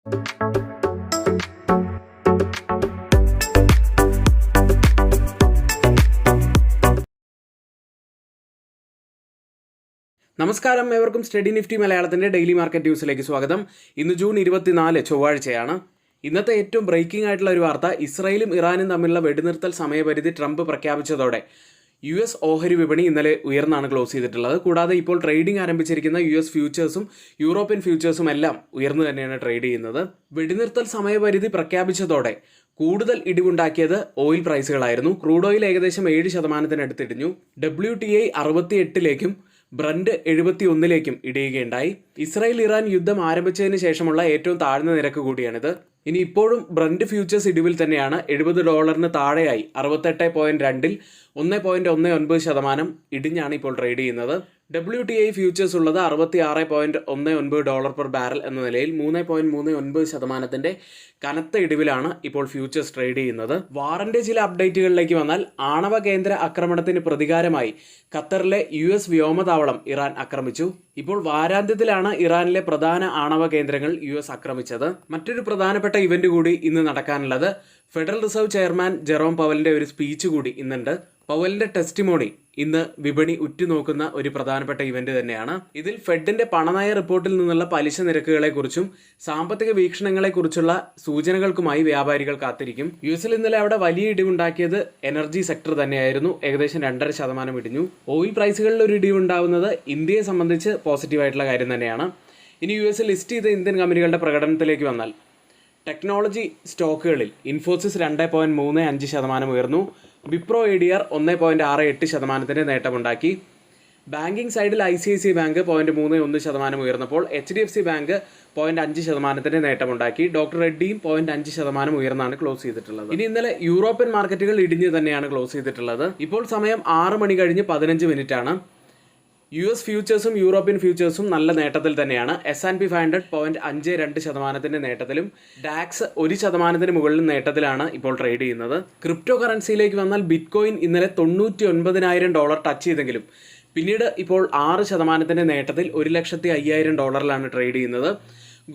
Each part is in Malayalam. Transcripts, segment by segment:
നമസ്കാരം, ഏവർക്കും സ്റ്റഡി നിഫ്റ്റി മലയാളത്തിൻ്റെ ഡെയിലി മാർക്കറ്റ് ന്യൂസിലേക്ക് സ്വാഗതം. ഇന്ന് ജൂൺ 24 ചൊവ്വാഴ്ചയാണ്. ഇന്നത്തെ ഏറ്റവും ബ്രേക്കിംഗ് ആയിട്ടുള്ള ഒരു വാർത്ത, ഇസ്രായേലും ഇറാനും തമ്മിലുള്ള വെടിനിർത്തൽ സമയപരിധി ട്രംപ് പ്രഖ്യാപിച്ചതോടെ US ഓഹരി വിപണി ഇന്നലെ ഉയർന്നാണ് ക്ലോസ് ചെയ്തിട്ടുള്ളത്. കൂടാതെ ഇപ്പോൾ ട്രേഡിംഗ് ആരംഭിച്ചിരിക്കുന്ന US ഫ്യൂച്ചേഴ്സും യൂറോപ്യൻ ഫ്യൂച്ചേഴ്സും എല്ലാം ഉയർന്നു തന്നെയാണ് ട്രേഡ് ചെയ്യുന്നത്. വെടിനിർത്തൽ സമയപരിധി പ്രഖ്യാപിച്ചതോടെ കൂടുതൽ ഇടിവുണ്ടാക്കിയത് ഓയിൽ പ്രൈസുകളായിരുന്നു. ക്രൂഡ് ഓയിൽ ഏകദേശം 7% ഇടിഞ്ഞു. WTI 68ലേക്കും ബ്രന്റ് 71ലേക്കും ഇടിയുകയുണ്ടായി. ഇസ്രായേൽ ഇറാൻ യുദ്ധം ആരംഭിച്ചതിന് ശേഷമുള്ള ഏറ്റവും താഴ്ന്ന നിരക്ക് കൂടിയാണിത്. ഇനി ഇപ്പോഴും ബ്രന്റ് ഫ്യൂച്ചേഴ്സ് ഇടിവിൽ തന്നെയാണ്. $70 താഴെയായി 68.2-ൽ 1.19% ഇടിഞ്ഞാണ് ഇപ്പോൾ ട്രേഡ് ചെയ്യുന്നത്. WTI ഫ്യൂച്ചേഴ്സ് ഉള്ളത് $66.19 പെർ ബാരൽ എന്ന നിലയിൽ 3.39% കനത്ത ഇടിവിലാണ് ഇപ്പോൾ ഫ്യൂച്ചേഴ്സ് ട്രേഡ് ചെയ്യുന്നത്. വാറിന്റെ ചില അപ്ഡേറ്റുകളിലേക്ക് വന്നാൽ, ആണവ കേന്ദ്ര ആക്രമണത്തിന് പ്രതികാരമായി ഖത്തറിലെ US വ്യോമതാവളം ഇറാൻ ആക്രമിച്ചു. ഇപ്പോൾ വാരാന്ത്യത്തിലാണ് ഇറാനിലെ പ്രധാന ആണവ കേന്ദ്രങ്ങൾ US ആക്രമിച്ചത്. മറ്റൊരു പ്രധാനപ്പെട്ട ഇവന്റ് കൂടി ഇന്ന് നടക്കാനുള്ളത്, ഫെഡറൽ റിസർവ് ചെയർമാൻ ജെറോം പവലിന്റെ ഒരു സ്പീച്ച് കൂടി ഇന്നുണ്ട്. പവലിന്റെ ടെസ്റ്റിമോണി ഇന്ന് വിപണി ഉറ്റുനോക്കുന്ന ഒരു പ്രധാനപ്പെട്ട ഇവന്റ് തന്നെയാണ്. ഇതിൽ ഫെഡിന്റെ പണനയ റിപ്പോർട്ടിൽ നിന്നുള്ള പലിശ നിരക്കുകളെക്കുറിച്ചും സാമ്പത്തിക വീക്ഷണങ്ങളെക്കുറിച്ചുള്ള സൂചനകൾക്കുമായി വ്യാപാരികൾ കാത്തിരിക്കും. US ഇന്നലെ അവിടെ വലിയ ഇടിവുണ്ടാക്കിയത് എനർജി സെക്ടർ തന്നെയായിരുന്നു. ഏകദേശം 2.5% ഇടിഞ്ഞു. ഓയിൽ പ്രൈസുകളിൽ ഒരു ഇടിവുണ്ടാവുന്നത് ഇന്ത്യയെ സംബന്ധിച്ച് പോസിറ്റീവായിട്ടുള്ള കാര്യം തന്നെയാണ്. ഇനി US ലിസ്റ്റ് ചെയ്ത ഇന്ത്യൻ കമ്പനികളുടെ പ്രകടനത്തിലേക്ക് വന്നാൽ, ടെക്നോളജി സ്റ്റോക്കുകളിൽ ഇൻഫോസിസ് 2.35% ഉയർന്നു. വിപ്രോ ADR 1.68% നേട്ടമുണ്ടാക്കി. ബാങ്കിങ് സൈഡിൽ ICICI ബാങ്ക് 0.31% ഉയർന്നപ്പോൾ HDFC ബാങ്ക് 0.5% നേട്ടമുണ്ടാക്കി. ഡോക്ടർ റെഡ്ഡിയും 0.5% ഉയർന്നാണ് ക്ലോസ് ചെയ്തിട്ടുള്ളത്. ഇനി ഇന്നലെ യൂറോപ്യൻ മാർക്കറ്റുകൾ ഇടിഞ്ഞ് തന്നെയാണ് ക്ലോസ് ചെയ്തിട്ടുള്ളത്. ഇപ്പോൾ സമയം 6 മണി കഴിഞ്ഞ് 15 മിനിറ്റാണ്. US ഫ്യൂച്ചേഴ്സും യൂറോപ്യൻ ഫ്യൂച്ചേഴ്സും നല്ല നേട്ടത്തിൽ തന്നെയാണ്. S&P 500 0.52% നേട്ടത്തിലും ഡാക്സ് 1% മുകളിൽ നേട്ടത്തിലാണ് ഇപ്പോൾ ട്രേഡ് ചെയ്യുന്നത്. ക്രിപ്റ്റോ കറൻസിയിലേക്ക് വന്നാൽ, ബിറ്റ്കോയിൻ ഇന്നലെ $99,000 ടച്ച് ചെയ്തെങ്കിലും പിന്നീട് ഇപ്പോൾ 6% നേട്ടത്തിൽ $105,000 ട്രേഡ് ചെയ്യുന്നത്.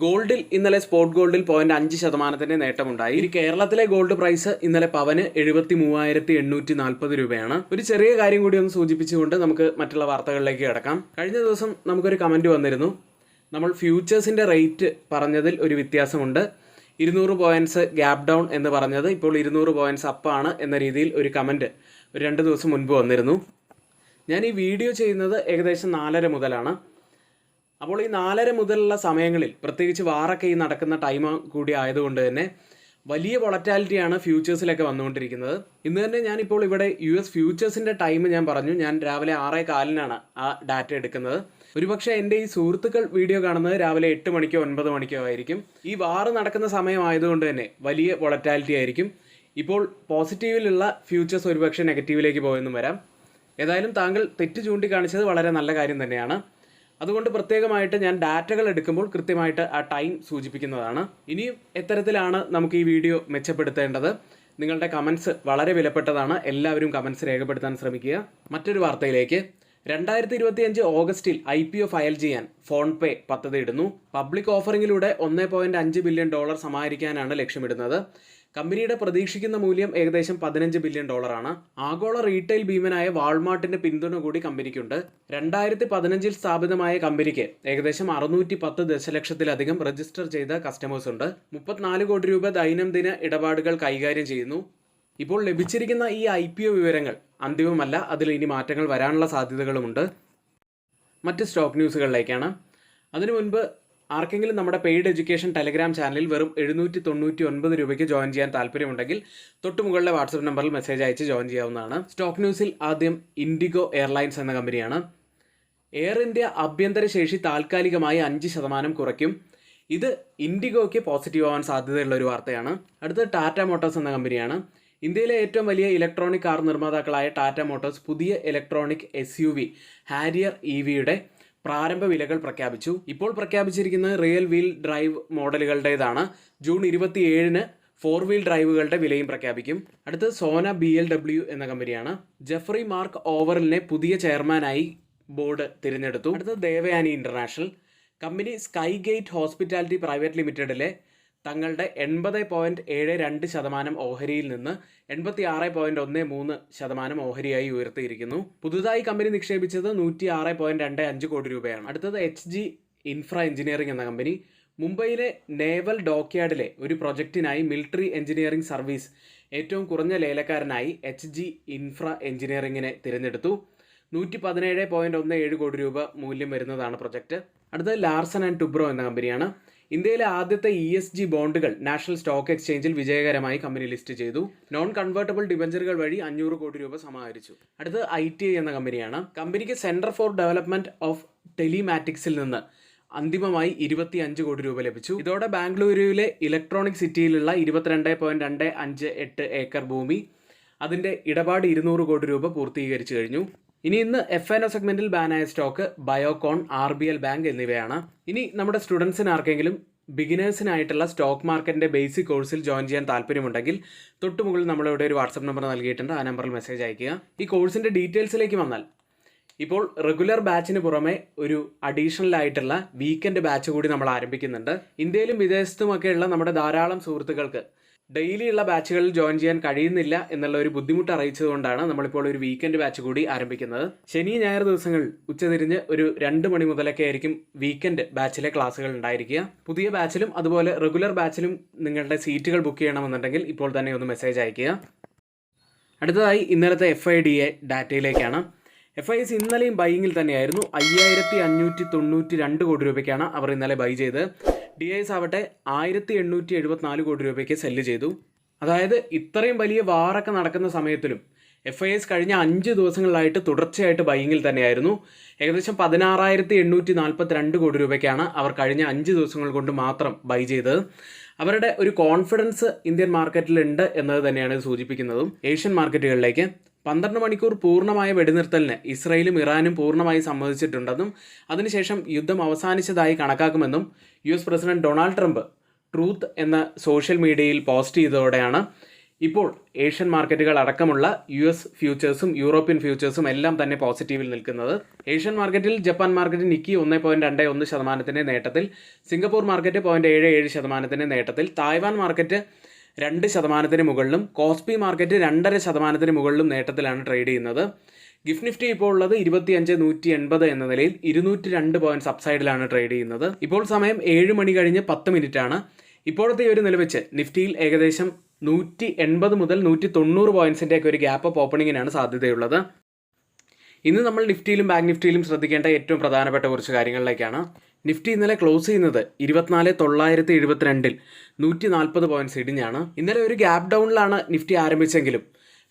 ഗോൾഡിൽ ഇന്നലെ സ്പോട്ട് ഗോൾഡിൽ 0.5% നേട്ടമുണ്ടായി. ഇനി കേരളത്തിലെ ഗോൾഡ് പ്രൈസ് ഇന്നലെ പവന് 73,840 രൂപയാണ്. ഒരു ചെറിയ കാര്യം കൂടി ഒന്ന് സൂചിപ്പിച്ചുകൊണ്ട് നമുക്ക് മറ്റുള്ള വാർത്തകളിലേക്ക് കിടക്കാം. കഴിഞ്ഞ ദിവസം നമുക്കൊരു കമന്റ് വന്നിരുന്നു. നമ്മൾ ഫ്യൂച്ചേഴ്സിന്റെ റേറ്റ് പറഞ്ഞതിൽ ഒരു വ്യത്യാസമുണ്ട്. 200 പോയിന്റ്സ് ഗ്യാപ് ഡൗൺ എന്ന് പറഞ്ഞത് ഇപ്പോൾ 200 പോയിന്റ്സ് അപ്പാണ് എന്ന രീതിയിൽ ഒരു കമന്റ് ഒരു 2 ദിവസം മുൻപ് വന്നിരുന്നു. ഞാൻ ഈ വീഡിയോ ചെയ്യുന്നത് ഏകദേശം 4:30 മുതലാണ്. അപ്പോൾ ഈ 4:30 മുതലുള്ള സമയങ്ങളിൽ, പ്രത്യേകിച്ച് വാറൊക്കെ ഈ നടക്കുന്ന ടൈം കൂടി ആയതുകൊണ്ട് തന്നെ വലിയ വൊളറ്റാലിറ്റിയാണ് ഫ്യൂച്ചേഴ്സിലൊക്കെ വന്നുകൊണ്ടിരിക്കുന്നത്. ഇന്ന് തന്നെ ഞാനിപ്പോൾ ഇവിടെ US ഫ്യൂച്ചേഴ്സിൻ്റെ ടൈം ഞാൻ പറഞ്ഞു. ഞാൻ രാവിലെ 6:15 ആ ഡാറ്റ എടുക്കുന്നത്. ഒരുപക്ഷെ എൻ്റെ ഈ സുഹൃത്തുക്കൾ വീഡിയോ കാണുന്നത് രാവിലെ 8 മണിക്കോ 9 മണിക്കോ ആയിരിക്കും. ഈ വാറ് നടക്കുന്ന സമയമായതുകൊണ്ട് തന്നെ വലിയ വൊളറ്റാലിറ്റി ആയിരിക്കും. ഇപ്പോൾ പോസിറ്റീവിലുള്ള ഫ്യൂച്ചേഴ്സ് ഒരുപക്ഷെ നെഗറ്റീവിലേക്ക് പോയെന്നും വരാം. ഏതായാലും താങ്കൾ തെറ്റ് ചൂണ്ടിക്കാണിച്ചത് വളരെ നല്ല കാര്യം തന്നെയാണ്. അതുകൊണ്ട് പ്രത്യേകമായിട്ട് ഞാൻ ഡാറ്റകൾ എടുക്കുമ്പോൾ കൃത്യമായിട്ട് ആ ടൈം സൂചിപ്പിക്കുന്നതാണ്. ഇനിയും എത്തരത്തിലാണ് നമുക്ക് ഈ വീഡിയോ മെച്ചപ്പെടുത്തേണ്ടത്? നിങ്ങളുടെ കമൻസ് വളരെ വിലപ്പെട്ടതാണ്. എല്ലാവരും കമൻസ് രേഖപ്പെടുത്താൻ ശ്രമിക്കുക. മറ്റൊരു വാർത്തയിലേക്ക്. 2025 ഓഗസ്റ്റിൽ IPO ഫയൽ ചെയ്യാൻ ഫോൺപേ പദ്ധതിയിടുന്നു. പബ്ലിക് ഓഫറിങ്ങിലൂടെ $1.5 ബില്യൺ സമാഹരിക്കാനാണ് ലക്ഷ്യമിടുന്നത്. കമ്പനിയുടെ പ്രതീക്ഷിക്കുന്ന മൂല്യം ഏകദേശം $15 ബില്യൺ ആണ്. ആഗോള റീറ്റെയിൽ ഭീമനായ വാൾമാർട്ടിന്റെ പിന്തുണ കൂടി കമ്പനിക്കുണ്ട്. 2015 സ്ഥാപിതമായ കമ്പനിക്ക് ഏകദേശം 610 ദശലക്ഷത്തിലധികം രജിസ്റ്റർ ചെയ്ത കസ്റ്റമേഴ്സ് ഉണ്ട്. 34 കോടി രൂപ ദൈനംദിന ഇടപാടുകൾ കൈകാര്യം ചെയ്യുന്നു. ഇപ്പോൾ ലഭിച്ചിരിക്കുന്ന ഈ IPO വിവരങ്ങൾ അന്തിമമല്ല. അതിൽ ഇനി മാറ്റങ്ങൾ വരാനുള്ള സാധ്യതകളുമുണ്ട്. മറ്റ് സ്റ്റോക്ക് ന്യൂസുകളിലേക്കാണ്. അതിനു മുൻപ് ആർക്കെങ്കിലും നമ്മുടെ പെയ്ഡ് എഡ്യൂക്കേഷൻ ടെലഗ്രാം ചാനലിൽ വെറും 799 രൂപയ്ക്ക് ജോയിൻ ചെയ്യാൻ താല്പര്യമുണ്ടെങ്കിൽ തൊട്ടുമുകളിലെ വാട്സപ്പ് നമ്പറിൽ മെസ്സേജ് അയച്ച് ജോയിൻ ചെയ്യാവുന്നതാണ്. സ്റ്റോക്ക് ന്യൂസിൽ ആദ്യം ഇൻഡിഗോ എയർലൈൻസ് എന്ന കമ്പനിയാണ്. എയർ ഇന്ത്യ ആഭ്യന്തര ശേഷി താൽക്കാലികമായി 5% കുറയ്ക്കും. ഇത് ഇൻഡിഗോയ്ക്ക് പോസിറ്റീവ് ആവാൻ സാധ്യതയുള്ള ഒരു വാർത്തയാണ്. അടുത്തത് ടാറ്റ മോട്ടോഴ്സ് എന്ന കമ്പനിയാണ്. ഇന്ത്യയിലെ ഏറ്റവും വലിയ ഇലക്ട്രോണിക് കാർ നിർമ്മാതാക്കളായ ടാറ്റ മോട്ടോഴ്സ് പുതിയ ഇലക്ട്രോണിക് SUV ഹാരിയർ EVയുടെ പ്രാരംഭ വിലകൾ പ്രഖ്യാപിച്ചു. ഇപ്പോൾ പ്രഖ്യാപിച്ചിരിക്കുന്നത് റിയൽ വീൽ ഡ്രൈവ് മോഡലുകളുടേതാണ്. ജൂൺ 27-ന് 4 വീൽ ഡ്രൈവുകളുടെ വിലയും പ്രഖ്യാപിക്കും. അടുത്ത് സോന BLW എന്ന കമ്പനിയാണ്. ജെഫ്രി മാർക്ക് ഓവറിനെ പുതിയ ചെയർമാനായി ബോർഡ് തിരഞ്ഞെടുത്തു. അടുത്തത് Devyani International company. Sky Gate Hospitality Private ലിമിറ്റഡിലെ തങ്ങളുടെ 80.72% ഓഹരിയിൽ നിന്ന് 86.13% ഓഹരിയായി ഉയർത്തിയിരിക്കുന്നു. പുതുതായി കമ്പനി നിക്ഷേപിച്ചത് 106.25 കോടി രൂപയാണ്. അടുത്തത് HG ഇൻഫ്ര എഞ്ചിനീയറിംഗ് എന്ന കമ്പനി മുംബൈയിലെ നേവൽ ഡോക്യാർഡിലെ ഒരു പ്രൊജക്റ്റിനായി മിലിറ്ററി എഞ്ചിനീയറിംഗ് സർവീസ് ഏറ്റവും കുറഞ്ഞ ലേലക്കാരനായി HG ഇൻഫ്ര എഞ്ചിനീയറിംഗിനെ തിരഞ്ഞെടുത്തു. 117.17 കോടി രൂപ മൂല്യം വരുന്നതാണ് പ്രൊജക്റ്റ്. അടുത്തത് ലാർസൺ ആൻഡ് ടുബ്രോ എന്ന കമ്പനിയാണ്. ഇന്ത്യയിലെ ആദ്യത്തെ ESG ബോണ്ടുകൾ നാഷണൽ സ്റ്റോക്ക് എക്സ്ചേഞ്ചിൽ വിജയകരമായി കമ്പനി ലിസ്റ്റ് ചെയ്തു. നോൺ കൺവേർട്ടബിൾ ഡിബഞ്ചറുകൾ വഴി 500 കോടി രൂപ സമാഹരിച്ചു. അടുത്തത് ITI എന്ന കമ്പനിയാണ്. കമ്പനിക്ക് സെന്റർ ഫോർ ഡെവലപ്മെന്റ് ഓഫ് ടെലിമാറ്റിക്സിൽ നിന്ന് അന്തിമമായി 25 കോടി രൂപ ലഭിച്ചു. ഇതോടെ ബാംഗ്ലൂരുവിലെ ഇലക്ട്രോണിക് സിറ്റിയിലുള്ള 22.258 ഏക്കർ ഭൂമി അതിൻ്റെ ഇടപാട് 200 കോടി രൂപ പൂർത്തീകരിച്ചു കഴിഞ്ഞു. ഇന്ന് F&O സെഗ്മെന്റിൽ ബാനായ സ്റ്റോക്ക് ബയോകോൺ, RBL ബാങ്ക് എന്നിവയാണ്. ഇനി നമ്മുടെ സ്റ്റുഡൻസിന് ആർക്കെങ്കിലും ബിഗിനേഴ്സിനായിട്ടുള്ള സ്റ്റോക്ക് മാർക്കറ്റിന്റെ ബേസിക് കോഴ്സിൽ ജോയിൻ ചെയ്യാൻ താല്പര്യമുണ്ടെങ്കിൽ തൊട്ടുമുകളിൽ നമ്മളിവിടെ ഒരു വാട്സപ്പ് നമ്പർ നൽകിയിട്ടുണ്ട്. ആ നമ്പറിൽ മെസ്സേജ് അയയ്ക്കുക. ഈ കോഴ്സിന്റെ ഡീറ്റെയിൽസിലേക്ക് വന്നാൽ ഇപ്പോൾ റെഗുലർ ബാച്ചിന് പുറമെ ഒരു അഡീഷണൽ ആയിട്ടുള്ള വീക്കെൻഡ് ബാച്ച് കൂടി നമ്മൾ ആരംഭിക്കുന്നുണ്ട്. ഇന്ത്യയിലും വിദേശത്തുമൊക്കെയുള്ള നമ്മുടെ ധാരാളം സുഹൃത്തുക്കൾക്ക് ഡെയിലി ഉള്ള ബാച്ചുകളിൽ ജോയിൻ ചെയ്യാൻ കഴിയുന്നില്ല എന്നുള്ള ഒരു ബുദ്ധിമുട്ട് അറിയിച്ചതുകൊണ്ടാണ് നമ്മളിപ്പോൾ ഒരു വീക്കെൻഡ് ബാച്ച് കൂടി ആരംഭിക്കുന്നത്. ശനി ഞായർ ദിവസങ്ങൾ ഉച്ചതിരിഞ്ഞ് ഒരു 2 മണി മുതലൊക്കെ ആയിരിക്കും വീക്കെൻഡ് ബാച്ചിലെ ക്ലാസ്സുകൾ ഉണ്ടായിരിക്കുക. പുതിയ ബാച്ചിലും അതുപോലെ റെഗുലർ ബാച്ചിലും നിങ്ങളുടെ സീറ്റുകൾ ബുക്ക് ചെയ്യണമെന്നുണ്ടെങ്കിൽ ഇപ്പോൾ തന്നെ ഒന്ന് മെസ്സേജ് അയയ്ക്കുക. അടുത്തതായി ഇന്നലത്തെ FIDA ഡാറ്റയിലേക്കാണ്. FIS ഇന്നലെയും ബൈയിങ്ങിൽ തന്നെയായിരുന്നു. 5592 കോടി രൂപയ്ക്കാണ് അവർ ഇന്നലെ ബൈ ചെയ്ത്. DIS ആവട്ടെ 1874 കോടി രൂപയ്ക്ക് സെല്ല് ചെയ്തു. അതായത് ഇത്രയും വലിയ വാറൊക്കെ നടക്കുന്ന സമയത്തിലും FIS കഴിഞ്ഞ 5 ദിവസങ്ങളിലായിട്ട് തുടർച്ചയായിട്ട് ബൈയിങ്ങിൽ തന്നെയായിരുന്നു. ഏകദേശം 16,842 കോടി രൂപയ്ക്കാണ് അവർ കഴിഞ്ഞ 5 ദിവസങ്ങൾ കൊണ്ട് മാത്രം ബൈ ചെയ്തത്. അവരുടെ ഒരു കോൺഫിഡൻസ് ഇന്ത്യൻ മാർക്കറ്റിലുണ്ട് എന്നത് തന്നെയാണ് ഇത് സൂചിപ്പിക്കുന്നതും. ഏഷ്യൻ മാർക്കറ്റുകളിലേക്ക് 12 മണിക്കൂർ പൂർണ്ണമായ വെടിനിർത്തലിന് ഇസ്രയേലും ഇറാനും പൂർണ്ണമായി സമ്മതിച്ചിട്ടുണ്ടെന്നും അതിനുശേഷം യുദ്ധം അവസാനിച്ചതായി കണക്കാക്കുമെന്നും US president Donald Trump truth എന്ന സോഷ്യൽ മീഡിയയിൽ പോസ്റ്റ് ചെയ്തതോടെയാണ് ഇപ്പോൾ ഏഷ്യൻ മാർക്കറ്റുകൾ അടക്കമുള്ള US ഫ്യൂച്ചേഴ്സും യൂറോപ്യൻ ഫ്യൂച്ചേഴ്സും എല്ലാം തന്നെ പോസിറ്റീവിൽ നിൽക്കുന്നത്. ഏഷ്യൻ മാർക്കറ്റിൽ ജപ്പാൻ മാർക്കറ്റ് നിക്കി 1.21% നേട്ടത്തിൽ, സിംഗപ്പൂർ മാർക്കറ്റ് 0.77% നേട്ടത്തിൽ, തായ്വാൻ മാർക്കറ്റ് 2% മുകളിലും, കോസ്പി മാർക്കറ്റ് 2.5% മുകളിലും നേട്ടത്തിലാണ് ട്രേഡ് ചെയ്യുന്നത്. ഗിഫ്റ്റ് നിഫ്റ്റി ഇപ്പോൾ ഉള്ളത് 25,180 എന്ന നിലയിൽ 202 പോയിന്റ്സ് അപ്സൈഡിലാണ് ട്രേഡ് ചെയ്യുന്നത്. ഇപ്പോൾ സമയം 7 മണി കഴിഞ്ഞ് 10 മിനിറ്റാണ്. ഇപ്പോഴത്തെ ഒരു നില വെച്ച് നിഫ്റ്റിയിൽ ഏകദേശം 180 മുതൽ 190 പോയിന്റ്സിൻ്റെ ഒക്കെ ഒരു ഗ്യാപ്പ് അപ്പ് ഓപ്പണിങ്ങിനാണ് സാധ്യതയുള്ളത്. ഇന്ന് നമ്മൾ നിഫ്റ്റിയിലും ബാങ്ക് നിഫ്റ്റിയിലും ശ്രദ്ധിക്കേണ്ട ഏറ്റവും പ്രധാനപ്പെട്ട കുറച്ച് കാര്യങ്ങളിലേക്കാണ്. നിഫ്റ്റി ഇന്നലെ ക്ലോസ് ചെയ്യുന്നത് 24,972 140 പോയിന്റ്സ് ഇടിഞ്ഞാണ്. ഇന്നലെ ഒരു ഗ്യാപ്പ് ഡൗണിലാണ് നിഫ്റ്റി ആരംഭിച്ചെങ്കിലും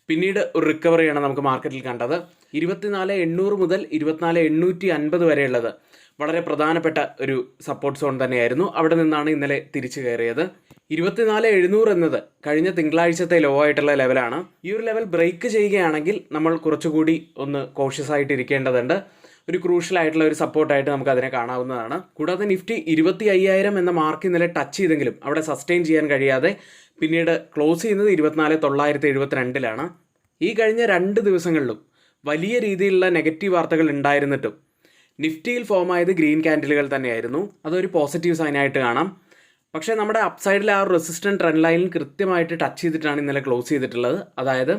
പിന്നീട് ഒരു റിക്കവറിയാണ് നമുക്ക് മാർക്കറ്റിൽ കണ്ടത്. 24,800 മുതൽ 24,850 വരെയുള്ളത് വളരെ പ്രധാനപ്പെട്ട ഒരു സപ്പോർട്ട് സോൺ തന്നെയായിരുന്നു. അവിടെ നിന്നാണ് ഇന്നലെ തിരിച്ചു കയറിയത്. 24,700 എന്നത് കഴിഞ്ഞ തിങ്കളാഴ്ചത്തെ ലോ ആയിട്ടുള്ള ലെവലാണ്. ഈ ഒരു ലെവൽ ബ്രേക്ക് ചെയ്യുകയാണെങ്കിൽ നമ്മൾ കുറച്ചുകൂടി ഒന്ന് കോഷ്യസ് ആയിട്ട് ഇരിക്കേണ്ടതുണ്ട്. ഒരു ക്രൂഷ്യൽ ആയിട്ടുള്ള ഒരു സപ്പോർട്ടായിട്ട് നമുക്ക് അതിനെ കാണാവുന്നതാണ്. കൂടാതെ നിഫ്റ്റി 25,000 എന്ന മാർക്ക് ഇന്നലെ ടച്ച് ചെയ്തെങ്കിലും അവിടെ സസ്റ്റെയിൻ ചെയ്യാൻ കഴിയാതെ പിന്നീട് ക്ലോസ് ചെയ്യുന്നത് 24,972 ഈ കഴിഞ്ഞ 2 ദിവസങ്ങളിലും വലിയ രീതിയിലുള്ള നെഗറ്റീവ് വാർത്തകൾ ഉണ്ടായിരുന്നിട്ടും നിഫ്റ്റിയിൽ ഫോം ആയത് ഗ്രീൻ ക്യാൻഡിലുകൾ തന്നെയായിരുന്നു. അതൊരു പോസിറ്റീവ് സൈനായിട്ട് കാണാം. പക്ഷേ നമ്മുടെ അപ്സൈഡിൽ ആ ഒരു റെസിസ്റ്റന്റ് ട്രെൻഡ് ലൈനിൽ കൃത്യമായിട്ട് ടച്ച് ചെയ്തിട്ടാണ് ഇന്നലെ ക്ലോസ് ചെയ്തിട്ടുള്ളത്. അതായത്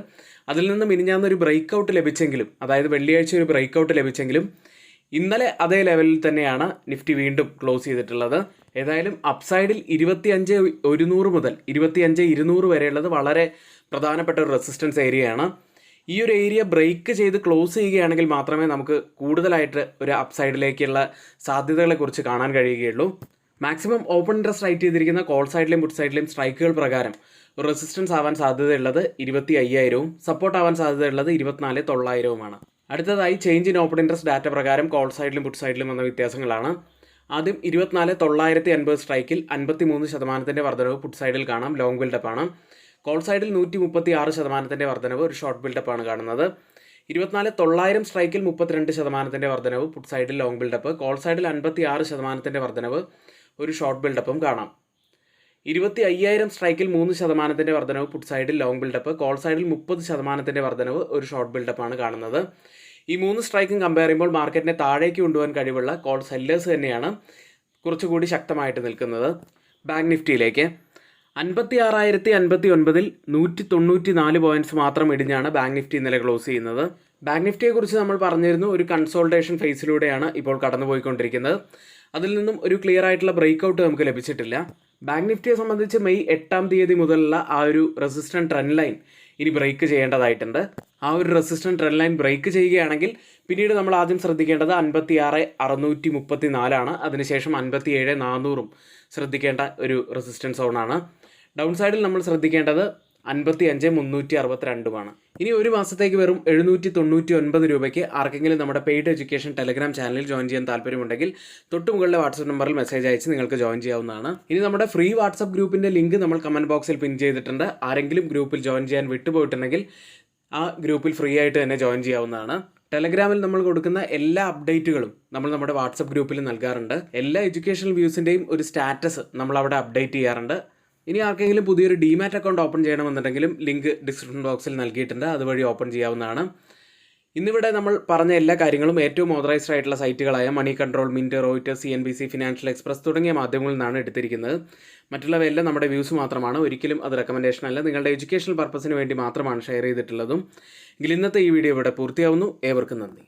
അതിൽ നിന്ന് മിനിഞ്ഞാന്നൊരു ബ്രേക്ക് ഔട്ട് ലഭിച്ചെങ്കിലും, അതായത് വെള്ളിയാഴ്ച ഒരു ബ്രേക്ക് ഔട്ട് ലഭിച്ചെങ്കിലും ഇന്നലെ അതേ ലെവലിൽ തന്നെയാണ് നിഫ്റ്റി വീണ്ടും ക്ലോസ് ചെയ്തിട്ടുള്ളത്. ഏതായാലും അപ്സൈഡിൽ 25,100 മുതൽ 25,200 വരെയുള്ളത് വളരെ പ്രധാനപ്പെട്ട ഒരു റെസിസ്റ്റൻസ് ഏരിയയാണ്. ഈ ഒരു ഏരിയ ബ്രേക്ക് ചെയ്ത് ക്ലോസ് ചെയ്യുകയാണെങ്കിൽ മാത്രമേ നമുക്ക് കൂടുതലായിട്ട് ഒരു അപ്സൈഡിലേക്കുള്ള സാധ്യതകളെക്കുറിച്ച് കാണാൻ കഴിയുകയുള്ളൂ. മാക്സിമം ഓപ്പൺ ഇൻട്രസ്റ്റ് റൈറ്റ് ചെയ്തിരിക്കുന്ന കോൾ സൈഡിലെയും പുട്ട് സൈഡിലെയും സ്ട്രൈക്കുകൾ പ്രകാരം റെസിസ്റ്റൻസ് ആവാൻ സാധ്യതയുള്ളത് 25,000, സപ്പോർട്ട് ആവാൻ സാധ്യതയുള്ളത് 24,900. അടുത്തതായി change in open interest data പ്രകാരം കോൾ സൈഡിലും പുട്ട് സൈഡിലും വന്ന വ്യത്യാസങ്ങളാണ്. ആദ്യം 24,950 സ്ട്രൈക്കിൽ 53% വർധനവ് പുട്ട് സൈഡിൽ കാണാം, ലോങ് ബിൽഡപ്പാണ്. കോൾ സൈഡിൽ 136% വർധനവ്, ഒരു ഷോർട്ട് ബിൽഡപ്പാണ് കാണുന്നത്. 24,900 സ്ട്രൈക്കിൽ 32% വർധനവ് പുട്ട് സൈഡിൽ ലോങ് ബിൽഡപ്പ്, കോൾ സൈഡിൽ 56% വർധനവ്, ഒരു ഷോർട്ട് ബിൽഡപ്പും കാണാം. 25,000 സ്ട്രൈക്കിൽ 3% വർധനവ് പുട്ട് സൈഡിൽ ലോങ് ബിൽഡപ്പ്, കോൾ സൈഡിൽ 30% വർധനവ്, ഒരു ഷോർട്ട് ബിൽഡപ്പാണ് കാണുന്നത്. ഈ 3 സ്ട്രൈക്കും കമ്പയർ ചെയ്യുമ്പോൾ മാർക്കറ്റിനെ താഴേക്ക് കൊണ്ടുപോകാൻ കഴിവുള്ള കോൾ സെല്ലേഴ്സ് തന്നെയാണ് കുറച്ചുകൂടി ശക്തമായിട്ട് നിൽക്കുന്നത്. ബാങ്ക് നിഫ്റ്റിയിലേക്ക് 56,059 194 പോയിന്റ്സ് മാത്രം ഇടിഞ്ഞാണ് ബാങ്ക് നിഫ്റ്റി ഇന്നലെ ക്ലോസ് ചെയ്യുന്നത്. ബാങ്ക് നിഫ്റ്റിയെക്കുറിച്ച് നമ്മൾ പറഞ്ഞിരുന്നു, ഒരു കൺസോൾട്ടേഷൻ ഫേസിലൂടെയാണ് ഇപ്പോൾ കടന്നുപോയിക്കൊണ്ടിരിക്കുന്നത്. അതിൽ നിന്നും ഒരു ക്ലിയർ ആയിട്ടുള്ള ബ്രേക്ക് ഔട്ട് നമുക്ക് ലഭിച്ചിട്ടില്ല. ബാങ്ക് നിഫ്റ്റിയെ സംബന്ധിച്ച് മെയ് 8-ാം തീയതി മുതലുള്ള ആ ഒരു റെസിസ്റ്റന്റ് ട്രെൻഡ് ലൈൻ ഇനി ബ്രേക്ക് ചെയ്യേണ്ടതായിട്ടുണ്ട്. ആ ഒരു റെസിസ്റ്റന്റ് ട്രെൻഡ് ലൈൻ ബ്രേക്ക് ചെയ്യുകയാണെങ്കിൽ പിന്നീട് നമ്മൾ ആദ്യം ശ്രദ്ധിക്കേണ്ടത് 56,634 ആണ്. അതിനുശേഷം 57,400 ശ്രദ്ധിക്കേണ്ട ഒരു റെസിസ്റ്റൻസ് സോണാണ്. ഡൗൺ സൈഡിൽ നമ്മൾ ശ്രദ്ധിക്കേണ്ടത് 55,362 ഇനി ഒരു മാസത്തേക്ക് വെറും 799 രൂപയ്ക്ക് ആർക്കെങ്കിലും നമ്മുടെ പെയ്ഡ് എഡ്യൂക്കേഷൻ ടെലഗ്രാം ചാനലിൽ ജോയിൻ ചെയ്യാൻ താല്പര്യമുണ്ടെങ്കിൽ തൊട്ടുമുകളിലെ വാട്സപ്പ് നമ്പറിൽ മെസ്സേജ് അയച്ച് നിങ്ങൾക്ക് ജോയിൻ ചെയ്യാവുന്നതാണ്. ഇനി നമ്മുടെ ഫ്രീ വാട്സപ്പ് ഗ്രൂപ്പിൻ്റെ ലിങ്ക് നമ്മൾ കമൻറ്റ് ബോക്സിൽ പിൻ ചെയ്തിട്ടുണ്ട്. ആരെങ്കിലും ഗ്രൂപ്പിൽ ജോയിൻ ചെയ്യാൻ വിട്ടുപോയിട്ടുണ്ടെങ്കിൽ ആ ഗ്രൂപ്പിൽ ഫ്രീ ആയിട്ട് തന്നെ ജോയിൻ ചെയ്യാവുന്നതാണ്. ടെലഗ്രാമിൽ നമ്മൾ കൊടുക്കുന്ന എല്ലാ അപ്ഡേറ്റുകളും നമ്മൾ നമ്മുടെ വാട്സപ്പ് ഗ്രൂപ്പിൽ നൽകാറുണ്ട്. എല്ലാ എഡ്യൂക്കേഷണൽ വ്യൂസിൻ്റെയും ഒരു സ്റ്റാറ്റസ് നമ്മൾ അവിടെ അപ്ഡേറ്റ് ചെയ്യാറുണ്ട്. ഇനി ആർക്കെങ്കിലും പുതിയൊരു ഡിമാറ്റ് അക്കൗണ്ട് ഓപ്പൺ ചെയ്യണമെന്നുണ്ടെങ്കിലും ലിങ്ക് ഡിസ്ക്രിപ്ഷൻ ബോക്സിൽ നൽകിയിട്ടുണ്ട്, അതുവഴി ഓപ്പൺ ചെയ്യാവുന്നതാണ്. ഇന്നിവിടെ നമ്മൾ പറഞ്ഞ എല്ലാ കാര്യങ്ങളും ഏറ്റവും ഓതറൈസ്ഡ് ആയിട്ടുള്ള സൈറ്റുകളായ Money Control, Mint, Reuters, CNBC, Financial Express തുടങ്ങിയ മാധ്യമങ്ങളിൽ നിന്നാണ് എടുത്തിരിക്കുന്നത്. മറ്റുള്ളവയെല്ലാം നമ്മുടെ വ്യൂസ് മാത്രമാണ്, ഒരിക്കലും അത് റെക്കമെൻഡേഷൻ അല്ല. നിങ്ങളുടെ എഡ്യൂക്കേഷണൽ പർപ്പസിന് വേണ്ടി മാത്രമാണ് ഷെയർ ചെയ്തിട്ടുള്ളതും. എങ്കിൽ ഇന്നത്തെ ഈ വീഡിയോ ഇവിടെ പൂർത്തിയാവുന്നു. ഏവർക്കും നന്ദി.